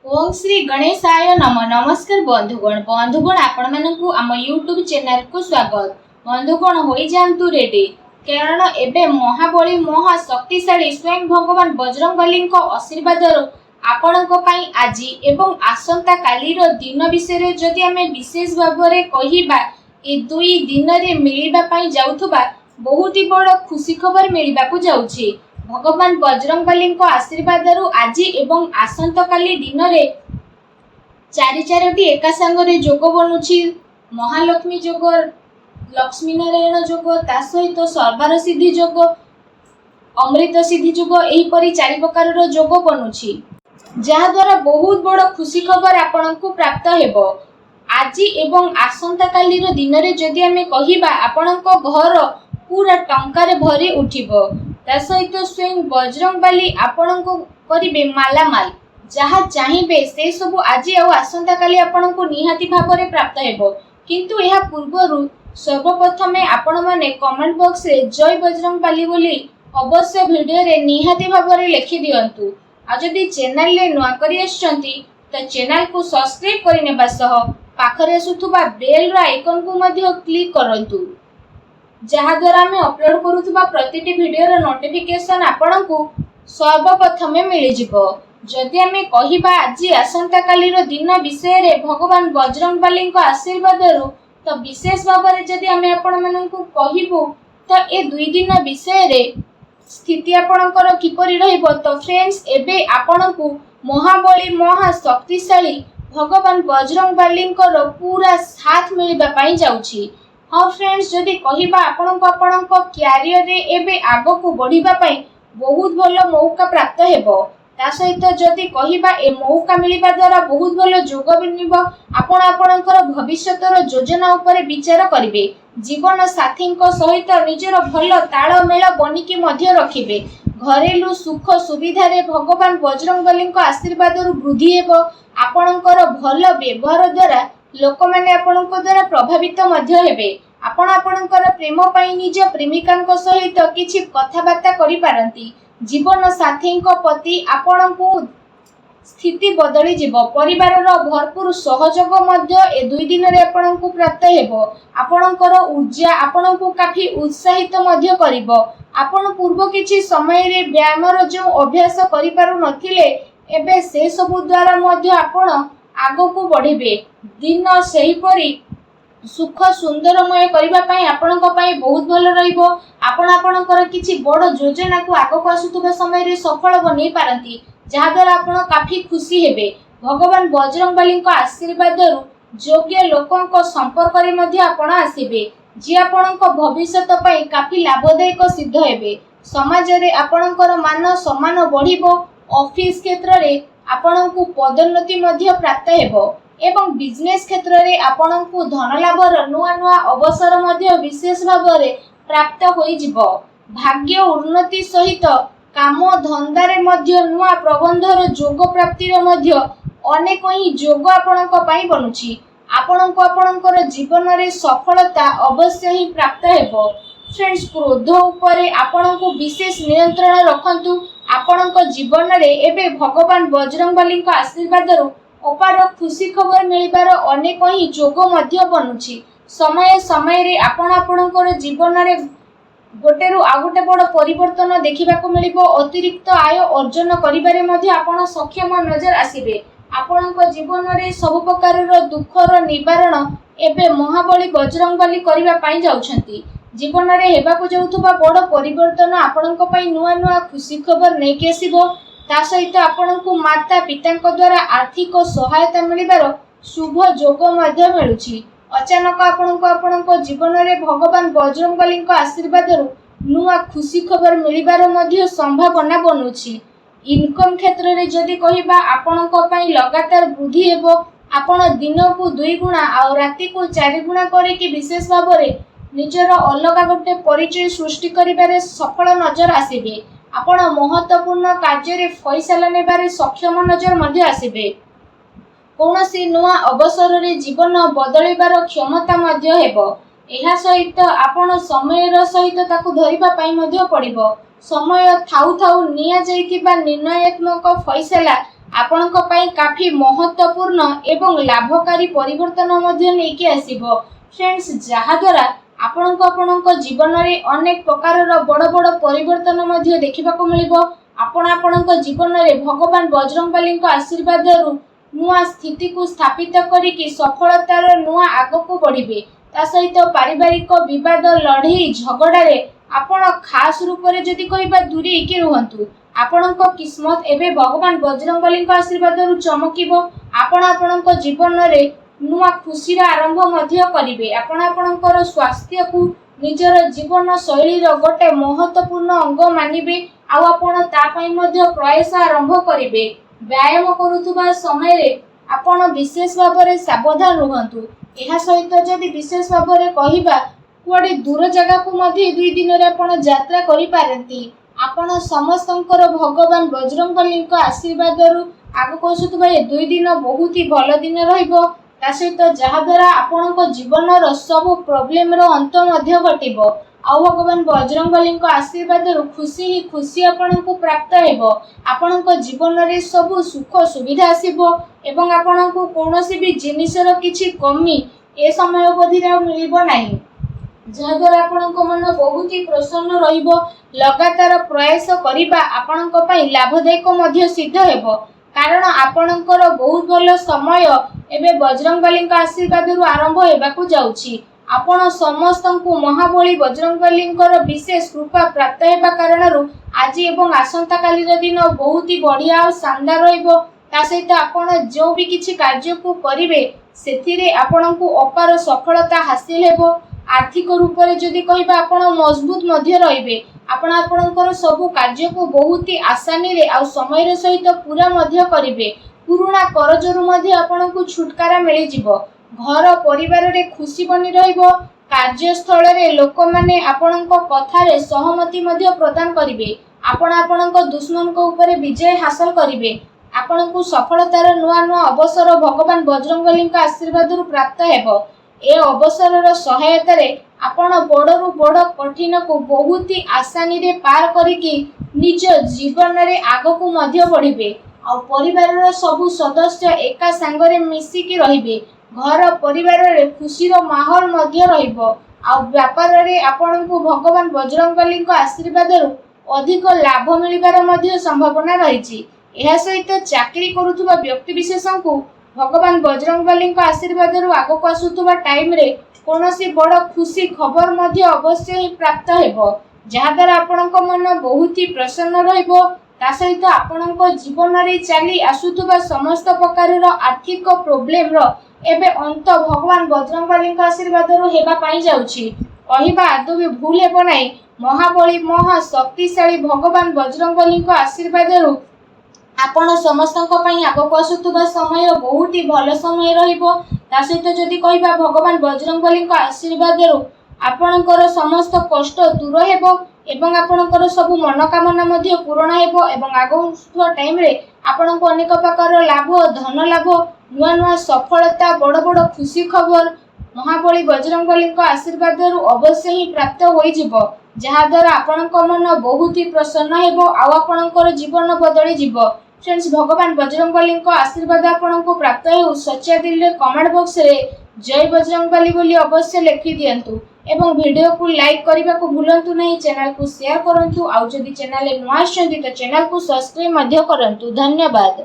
ओम श्री गणेशाय नम नमस्कार बंधुगण आपण मानकु आम यूट्यूब चैनल को स्वागत। बंधुगण होई जानतु रेडी कारण एबे महाबली महाशक्तिशाली स्वयं भगवान बजरंगबली को आशीर्वाद आपणक पई आज एवं आसंता काली रो दिन विषय जदि आमे विशेष भाव में कहिबा ए दुई दिन रे मिलिबा पई जाउथबा बहुत ही बड़ खुशी खबर मिलिबा को जाउछि। भगवान बजरंगबली आशीर्वाद आज एवं आसंता काली दिन रे चारि एका संगे जोग बनुछि। महालक्ष्मी जोग, लक्ष्मी नारायण जोग, ता सहित सर्वार सिद्धि जोग, अमृत सिद्धि जोग, एहीपरि चारि प्रकार जोग बनुछि जहा द्वारा बहुत बड़ खुशी खबर आपनकु प्राप्त हेबो। आज एवं आसंता काली रो दिन रे जदि आमे कहिबा आपनक घर पूरा टंकार भरी उठिबो। ता सहित स्वयं बजरंगबली आपनकु करिबे मालामाल जहाँ चाहिए से सब आज आसंता काली आपनकु निहाती भाव में प्राप्त हेबो। किंतु यह पूर्व सर्वप्रथम आपण माने कमेंट बॉक्स रे जय बजरंगबली बोली अवश्य वीडियो रे निहाती भाव में लिखि दियंतु। आ जदि चैनल ले नुआ करी आछंती त चैनल को सब्सक्राइब करिनेबा सह पाखरे आसुथुबा बेल रो आइकन को मध्य क्लिक करंतु जहा द्वारा आमे अपलोड करूथुबा प्रतिटी वीडियो रो नोटिफिकेशन आपनकु सर्वप्रथम मिलि जिवो। जदि आमे कहिबा आज आसंता काली रो दिन विषय रे भगवान बजरंगबली को आशीर्वाद तो विशेष भाव में जदि आमे आपण मानकु कहिबो त ए दुई दिन विषय रे स्थिति आपणकर किपरि रहिबो। तो फ्रेंड्स एबे आपणकु महाबली महाशक्तिशाली भगवान बजरंगबली पूरा साथ मिलबा पई जाउछि। हाँ फ्रेंड्स जदि कहिबा आपणको आपणको क्यारियर रे एबे आगो को बढ़िबा पई बहुत भलो मौका प्राप्त हेबो। ता सहित जदि कहिबा ए मौका मिलिबा द्वारा बहुत भलो जोग बनिबो। आपण आपणकर भविष्यतर योजना ऊपर विचार करिवे। जीवन साथी सहित निजर भल तालमेल बनिकी मध्य रखिबे। घरेलू सुख सुविधा रे भगवान बजरंगबली आशीर्वाद वृद्धि हेबो। आपणकर भल व्यवहार द्वारा लोक माने आपणक द्वारा प्रभावित मध्य हेबे। आपण आपणकर प्रेम पई निज प्रेमिका सहित किछि कथाबार्ता करि पारंती। जीवन साथी प्रति आपणकु स्थिति बदली जीवो। परिवार भरपूर सहयोग मध्य ए दुई दिन रे आपणकु प्राप्त हेबो। आपणकर ऊर्जा आपणकु काफी उत्साहित मध्य करिवो। आपण पूर्व किछि समय रे व्यायाम रो जो अभ्यास करि पारु नथिले एबे से सब द्वारा मध्य आपण आगो को बढ़िबे। दिन सही परी सुख सुंदरमय करिबा पई आपणक पई बहुत भलो रहिबो। आपण आपणकर किछि बड़ योजना को आगो को आसुतबा समय रे सफल बनै पारंती जहा द्वारा आपण काफी खुशी हेबे। भगवान बजरंगबली आशीर्वाद योग्य लोकंक संपर्क रे मध्य आपण आसीबे जे आपणक भविष्यत पई काफी लाभदायक सिद्ध हेबे। समाज रे आपणकर मान सम्मान बढ़िबो। ऑफिस क्षेत्र रे आपणकु पदोन्नति मध्य प्राप्त हेबो एवं बिजनेस क्षेत्र रे आपणकु धन लाभर नुआ नुआ अवसर मध्य विशेष भाव में प्राप्त होई जिवो। भाग्य उन्नति सहित काम धंदा रे मध्य नुआ प्रबंधर जोग प्राप्तिर मध्य अनेक ही जोग आपणक पई बनुछि। आपणक आपणकर जीवन रे सफलता अवश्य ही प्राप्त हेबो। फ्रेंड्स क्रोध उपरे आपणकु विशेष नियंत्रण रखंतु। आपणक जीवन रे एबे भगवान बजरंगबली आशीर्वाद अपार खुशी खबर मिलिबार अनेक ही जोग मध्य बनुछि। समय समय रे आपण आपणकर जीवन रे गोटेरु आ गोटे बड़ परिवर्तन देखिबा को मिलिबो। अतिरिक्त आय अर्जन करिबारे मध्य आपण सक्षम नजर आसीबे। आपणक जीवन रे सब प्रकार रो दुखर निवारण एबे महाबली बजरंगबली करिबा पई जाउछंती। जीवन रे हेबा को जाउथबा बड़ परिवर्तन आपणक पई नुआ नुआ खुशी खबर नै के आसीबो। ता सहित आपणकु माता पिता द्वारा आर्थिक सहायता मिलिबार शुभ जोग मध्य मिलुछि। अचानक आपणक जीवन रे भगवान बजरंगबली आशीर्वाद नुआ खुशी खबर मिलिबार मध्य संभावना बनुछि। इनकम क्षेत्र रे जदि कहिबा आपणक पई लगातार वृद्धि हेबो। आपण दिन को 2 गुणा आ राति को 4 गुणा करे कि विशेष भाव में निजर अलग गोटे परिचय सृष्टि करिबारे सफल नजर आसीबे। आपण महत्वपूर्ण कार्य रे फैसला नेबारे सक्षम नजर मध्य आसीबे। कौनसी नुआ अवसर रे जीवन बदलिबार क्षमता मध्य हेबो। एहा सहित आपण समय सहित ताकु धरिबा पई मध्य पड़िबो। समय थाउ थाउ निया जाइतिबा निर्णयात्मक फैसला ଆପଣଙ୍କ ପାଇଁ କାଫି ମହତ୍ୱପୂର୍ଣ୍ଣ ଏବଂ ଲାଭକାରୀ ପରିବର୍ତ୍ତନ ମଧ୍ୟ ନେଇକି ଆସିବ ଫ୍ରେଣ୍ଡସ୍, ଯାହାଦ୍ୱାରା ଆପଣଙ୍କ ଜୀବନରେ ଅନେକ ପ୍ରକାରର ବଡ଼ ବଡ଼ ପରିବର୍ତ୍ତନ ମଧ୍ୟ ଦେଖିବାକୁ ମିଳିବ। ଆପଣଙ୍କ ଜୀବନରେ ଭଗବାନ ବଜରଙ୍ଗବାଲୀଙ୍କ ଆଶୀର୍ବାଦରୁ ନୂଆ ସ୍ଥିତିକୁ ସ୍ଥାପିତ କରିକି ସଫଳତାର ନୂଆ ଆଗକୁ ବଢ଼ିବେ। ତା ସହିତ ପାରିବାରିକ ବିବାଦ, ଲଢ଼େଇ, ଝଗଡ଼ାରେ ଆପଣ ଖାସ ରୂପରେ ଯଦି କହିବା ଦୂରେଇକି ରୁହନ୍ତୁ। ଆପଣଙ୍କ କିସ୍ମତ ଏବେ ଭଗବାନ ବଜରଙ୍ଗବାଲୀଙ୍କ ଆଶୀର୍ବାଦରୁ ଚମକିବ। ଆପଣଙ୍କ ଜୀବନରେ ନୂଆ ଖୁସିର ଆରମ୍ଭ ମଧ୍ୟ କରିବେ। ଆପଣଙ୍କର ସ୍ୱାସ୍ଥ୍ୟକୁ ନିଜର ଜୀବନ ଶୈଳୀର ଗୋଟେ ମହତ୍ୱପୂର୍ଣ୍ଣ ଅଙ୍ଗ ମାନିବେ ଆଉ ଆପଣ ତା ପାଇଁ ମଧ୍ୟ ପ୍ରୟାସ ଆରମ୍ଭ କରିବେ। ବ୍ୟାୟାମ କରୁଥିବା ସମୟରେ ଆପଣ ବିଶେଷ ଭାବରେ ସାବଧାନ ରୁହନ୍ତୁ। ଏହା ସହିତ ଯଦି ବିଶେଷ ଭାବରେ କହିବା କୁଆଡ଼େ ଦୂର ଜାଗାକୁ ମଧ୍ୟ 2 ଦିନରେ ଆପଣ ଯାତ୍ରା କରିପାରନ୍ତି। ଆପଣ ସମସ୍ତଙ୍କର ଭଗବାନ ବଜରଙ୍ଗବାଲୀଙ୍କ ଆଶୀର୍ବାଦରୁ ଆଗକୁ ଆସୁଥିବା ଏ 2 ଦିନ ବହୁତ ହି ଭଲ ଦିନ ରହିବ। ତା ସହିତ ଯାହାଦ୍ୱାରା ଆପଣଙ୍କ ଜୀବନର ସବୁ ପ୍ରୋବ୍ଲେମର ଅନ୍ତ ମଧ୍ୟ ଘଟିବ ଆଉ ଭଗବାନ ବଜରଙ୍ଗବାଲୀଙ୍କ ଆଶୀର୍ବାଦରୁ ଖୁସି ହିଁ ଖୁସି ଆପଣଙ୍କୁ ପ୍ରାପ୍ତ ହେବ। ଆପଣଙ୍କ ଜୀବନରେ ସବୁ ସୁଖ ସୁବିଧା ଆସିବ ଏବଂ ଆପଣଙ୍କୁ କୌଣସି ବି ଜିନିଷର କିଛି କମି ଏ ସମୟ ଅବଧିରେ ଆଉ ମିଳିବ ନାହିଁ, ଯାହାଦ୍ୱାରା ଆପଣଙ୍କ ମନ ବହୁତ ହି ପ୍ରସନ୍ନ ରହିବ। ଲଗାତାର ପ୍ରୟାସ କରିବା ଆପଣଙ୍କ ପାଇଁ ଲାଭଦାୟକ ମଧ୍ୟ ସିଦ୍ଧ ହେବ, କାରଣ ଆପଣଙ୍କର ବହୁତ ଭଲ ସମୟ ଏବେ ବଜରଙ୍ଗବାଲୀଙ୍କ ଆଶୀର୍ବାଦରୁ ଆରମ୍ଭ ହେବାକୁ ଯାଉଛି। ଆପଣ ସମସ୍ତଙ୍କୁ ମହାବଳୀ ବଜରଙ୍ଗବାଲୀଙ୍କର ବିଶେଷ କୃପା ପ୍ରାପ୍ତ ହେବା କାରଣରୁ ଆଜି ଏବଂ ଆସନ୍ତାକାଲିର ଦିନ ବହୁତ ହି ବଢ଼ିଆ ଆଉ ଶାନଦାର ରହିବ। ତା ସହିତ ଆପଣ ଯେଉଁ ବି କିଛି କାର୍ଯ୍ୟକୁ କରିବେ ସେଥିରେ ଆପଣଙ୍କୁ ଅପାର ସଫଳତା ହାସିଲ ହେବ। ଆର୍ଥିକ ରୂପରେ ଯଦି କହିବା ଆପଣ ମଜବୁତ ମଧ୍ୟ ରହିବେ। ଆପଣଙ୍କର ସବୁ କାର୍ଯ୍ୟକୁ ବହୁତ ହି ଆସାନୀରେ ଆଉ ସମୟର ସହିତ ପୁରା ମଧ୍ୟ କରିବେ। ପୁରୁଣା କରଜରୁ ମଧ୍ୟ ଆପଣଙ୍କୁ ଛୁଟକାରା ମିଳିଯିବ। ଘର ପରିବାରରେ ଖୁସି ବନି ରହିବ। କାର୍ଯ୍ୟସ୍ଥଳରେ ଲୋକମାନେ ଆପଣଙ୍କ କଥାରେ ସହମତି ମଧ୍ୟ ପ୍ରଦାନ କରିବେ। ଆପଣଙ୍କ ଦୁଶ୍ମନଙ୍କ ଉପରେ ବିଜୟ ହାସଲ କରିବେ। ଆପଣଙ୍କୁ ସଫଳତାର ନୂଆ ଅବସର ଭଗବାନ ବଜରଙ୍ଗବାଲୀଙ୍କ ଆଶୀର୍ବାଦରୁ ପ୍ରାପ୍ତ ହେବ। ଏ ଅବସରର ସହାୟତାରେ ଆପଣ ବଡ଼ରୁ ବଡ଼ କଠିନକୁ ବହୁତ ହି ଆସାନୀରେ ପାର କରିକି ନିଜ ଜୀବନରେ ଆଗକୁ ମଧ୍ୟ ବଢ଼ିବେ ଆଉ ପରିବାରର ସବୁ ସଦସ୍ୟ ଏକା ସାଙ୍ଗରେ ମିଶିକି ରହିବେ। ଘର ପରିବାରରେ ଖୁସିର ମାହୋଲ ମଧ୍ୟ ରହିବ ଆଉ ବ୍ୟାପାରରେ ଆପଣଙ୍କୁ ଭଗବାନ ବଜରଙ୍ଗବାଲୀଙ୍କ ଆଶୀର୍ବାଦରୁ ଅଧିକ ଲାଭ ମିଳିବାର ମଧ୍ୟ ସମ୍ଭାବନା ରହିଛି। ଏହା ସହିତ ଚାକିରି କରୁଥିବା ବ୍ୟକ୍ତିବିଶେଷଙ୍କୁ ଭଗବାନ ବଜରଙ୍ଗବାଲୀଙ୍କ ଆଶୀର୍ବାଦରୁ ଆଗକୁ ଆସୁଥିବା ଟାଇମରେ କୌଣସି ବଡ଼ ଖୁସି ଖବର ମଧ୍ୟ ଅବଶ୍ୟ ହିଁ ପ୍ରାପ୍ତ ହେବ, ଯାହାଦ୍ୱାରା ଆପଣଙ୍କ ମନ ବହୁତ ହି ପ୍ରସନ୍ନ ରହିବ। ତା ସହିତ ଆପଣଙ୍କ ଜୀବନରେ ଚାଲି ଆସୁଥିବା ସମସ୍ତ ପ୍ରକାରର ଆର୍ଥିକ ପ୍ରୋବ୍ଲେମର ଏବେ ଅନ୍ତ ଭଗବାନ ବଜରଙ୍ଗବାଲୀଙ୍କ ଆଶୀର୍ବାଦରୁ ହେବା ପାଇଁ ଯାଉଛି। କହିବା ଆଦୌ ବି ଭୁଲ ହେବ ନାହିଁ। ମହାବଳୀ ମହାଶକ୍ତିଶାଳୀ ଭଗବାନ ବଜରଙ୍ଗବାଲୀଙ୍କ ଆଶୀର୍ବାଦରୁ ଆପଣ ସମସ୍ତଙ୍କ ପାଇଁ ଆଗକୁ ଆସୁଥିବା ସମୟ ବହୁତ ହି ଭଲ ସମୟ ରହିବ। ତା ସହିତ ଯଦି କହିବା ଭଗବାନ ବଜରଙ୍ଗବାଲୀଙ୍କ ଆଶୀର୍ବାଦରୁ ଆପଣଙ୍କର ସମସ୍ତ କଷ୍ଟ ଦୂର ହେବ ଏବଂ ଆପଣଙ୍କର ସବୁ ମନୋକାମନା ମଧ୍ୟ ପୂରଣ ହେବ ଏବଂ ଆଗକୁ ଟାଇମରେ ଆପଣଙ୍କୁ ଅନେକ ପ୍ରକାର ଲାଭ, ଧନ ଲାଭ, ନୂଆ ସଫଳତା, ବଡ଼ ବଡ଼ ଖୁସି ଖବର ମହାବଳୀ ବଜରଙ୍ଗବାଲୀଙ୍କ ଆଶୀର୍ବାଦରୁ ଅବଶ୍ୟ ହିଁ ପ୍ରାପ୍ତ ହୋଇଯିବ, ଯାହାଦ୍ୱାରା ଆପଣଙ୍କ ମନ ବହୁତ ହି ପ୍ରସନ୍ନ ହେବ ଆଉ ଆପଣଙ୍କର ଜୀବନ ବଦଳିଯିବ। ଫ୍ରେଣ୍ଡସ୍, ଭଗବାନ ବଜରଙ୍ଗବାଲୀଙ୍କ ଆଶୀର୍ବାଦ ଆପଣଙ୍କୁ ପ୍ରାପ୍ତ ହେଉ। ସଚ୍ଚା ଦିଲରେ କମେଣ୍ଟ ବକ୍ସରେ ଜୟ ବଜରଙ୍ଗବାଲୀ ବୋଲି ଅବଶ୍ୟ ଲେଖି ଦିଅନ୍ତୁ ଏବଂ ଭିଡ଼ିଓକୁ ଲାଇକ୍ କରିବାକୁ ଭୁଲନ୍ତୁ ନାହିଁ। ଚ୍ୟାନେଲକୁ ସେୟାର କରନ୍ତୁ ଆଉ ଯଦି ଚ୍ୟାନେଲରେ ନୂଆ ଆସିଛନ୍ତି ତ ଚ୍ୟାନେଲକୁ ସବସ୍କ୍ରାଇବ୍ ମଧ୍ୟ କରନ୍ତୁ। ଧନ୍ୟବାଦ।